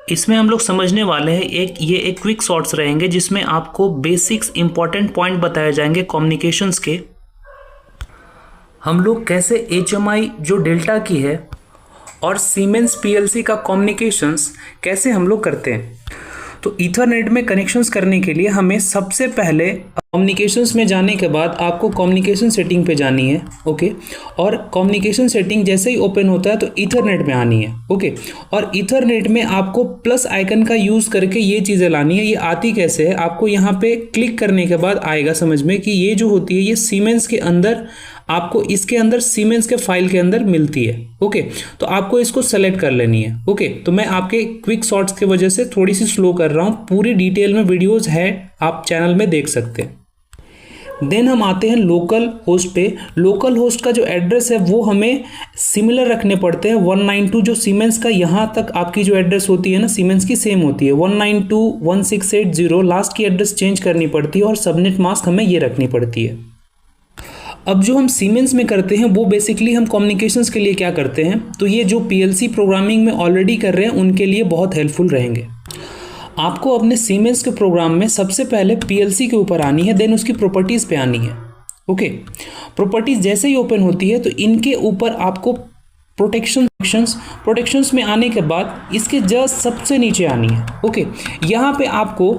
इसमें हम लोग समझने वाले हैं ये एक क्विक शॉर्ट्स रहेंगे जिसमें आपको बेसिक्स इंपॉर्टेंट पॉइंट बताए जाएंगे कम्युनिकेशंस के। हम लोग कैसे HMI जो डेल्टा की है और सीमेंस PLC का कम्युनिकेशंस कैसे हम लोग करते हैं। तो ईथरनेट में कनेक्शंस करने के लिए हमें सबसे पहले कम्युनिकेशंस में जाने के बाद आपको कम्युनिकेशन सेटिंग पे जानी है। ओके, और कम्युनिकेशन सेटिंग जैसे ही ओपन होता है तो ईथरनेट में आनी है। ओके, और ईथरनेट में आपको प्लस आइकन का यूज़ करके ये चीज़ें लानी है। ये आती कैसे है, आपको यहाँ पे क्लिक करने के बाद आएगा समझ में कि ये जो होती है ये सीमेंस के अंदर, आपको इसके अंदर सीमेंस के फाइल के अंदर मिलती है। ओके, तो आपको इसको सेलेक्ट कर लेनी है। ओके, तो मैं आपके क्विक शॉर्ट्स की वजह से थोड़ी सी स्लो कर रहा हूँ, पूरी डिटेल में वीडियोस है, आप चैनल में देख सकते हैं। देन हम आते हैं लोकल होस्ट पे। लोकल होस्ट का जो एड्रेस है वो हमें सिमिलर रखने पड़ते हैं। 192 जो सीमेंस का यहाँ तक आपकी जो एड्रेस होती है ना सीमेंस की सेम होती है। 192.168.0 लास्ट की एड्रेस चेंज करनी पड़ती है और सबनेट मास्क हमें ये रखनी पड़ती है। अब जो हम सीमेंस में करते हैं वो बेसिकली हम कम्युनिकेशंस के लिए क्या करते हैं, तो ये जो PLC प्रोग्रामिंग में ऑलरेडी कर रहे हैं उनके लिए बहुत हेल्पफुल रहेंगे। आपको अपने सीमेंस के प्रोग्राम में सबसे पहले PLC के ऊपर आनी है, देन उसकी प्रॉपर्टीज़ पे आनी है। ओके, प्रॉपर्टीज़ जैसे ही ओपन होती है तो इनके ऊपर आपको प्रोटेक्शंस में आने के बाद इसके जस्ट सबसे नीचे आनी है। ओके, यहाँ पे आपको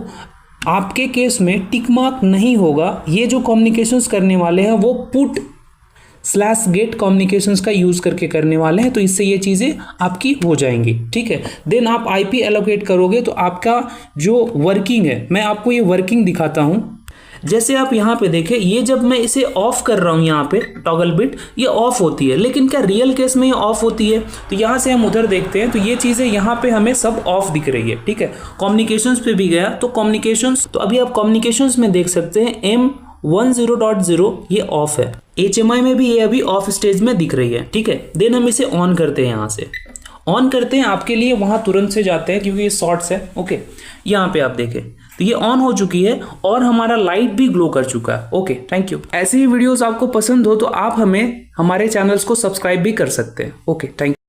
आपके केस में टिक मार्क नहीं होगा। ये जो कम्युनिकेशंस करने वाले हैं वो पुट/गेट कम्युनिकेशंस का यूज़ करके करने वाले हैं, तो इससे ये चीज़ें आपकी हो जाएंगी। ठीक है, देन आप IP एलोकेट करोगे तो आपका जो वर्किंग है, मैं आपको ये वर्किंग दिखाता हूँ। जैसे आप यहाँ पे देखें, ये जब मैं इसे ऑफ कर रहा हूँ यहाँ पे टॉगल बिट, ये ऑफ होती है, लेकिन क्या रियल केस में ये ऑफ होती है? तो यहाँ से हम उधर देखते हैं तो ये चीज़ें यहाँ पे हमें सब ऑफ दिख रही है। ठीक है, कम्युनिकेशंस पे भी गया तो कम्युनिकेशंस, तो अभी आप कम्युनिकेशंस में देख सकते हैं M10.0 ये ऑफ है। HMI में भी ये अभी ऑफ स्टेज में दिख रही है। ठीक है, देन हम इसे ऑन करते हैं, यहाँ से ऑन करते हैं, आपके लिए वहाँ तुरंत से जाते हैं क्योंकि ये शॉर्ट्स है। ओके, यहाँ पे आप देखें तो ये ऑन हो चुकी है और हमारा लाइट भी ग्लो कर चुका है। Okay, thank you. ऐसी ही वीडियोस आपको पसंद हो तो आप हमें हमारे चैनल्स को सब्सक्राइब भी कर सकते हैं। Okay, thank you.